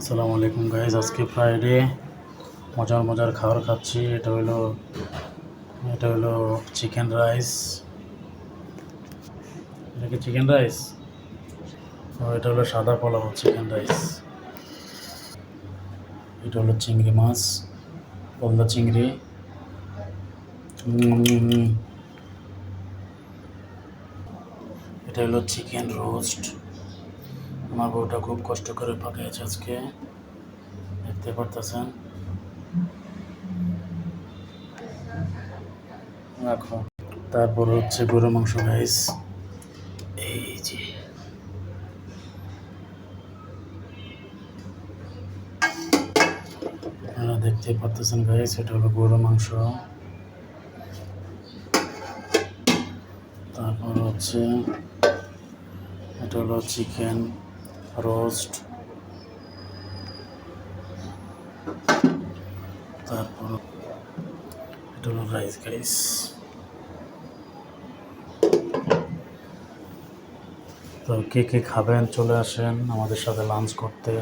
আসসালামু আলাইকুম গাইজ, আজকে ফ্রাইডে মজার মজার খাবার খাচ্ছি। এটা হলো চিকেন রাইস। এটা কি চিকেন রাইস? ও, এটা হলো সাদা পোলাও চিকেন রাইস। এটা হলো চিংড়ি মাছ, পলদা চিংড়ি। এটা হলো চিকেন রোস্ট। আমার বউটা খুব কষ্ট করে পাকিয়েছে আজকে, দেখতে পারতেছেন। রাখো। তারপর হচ্ছে গরু মাংস গাইস, এই যে আপনারা দেখতে পারতেছেন গাইস, এটা হলো গরু মাংস। তারপর হচ্ছে এটা হলো চিকেন রোস্ট। তারপর এটা হলো রাইস গাইস। তো কে কে খাবেন চলে আসেন আমাদের সাথে লাঞ্চ করতে।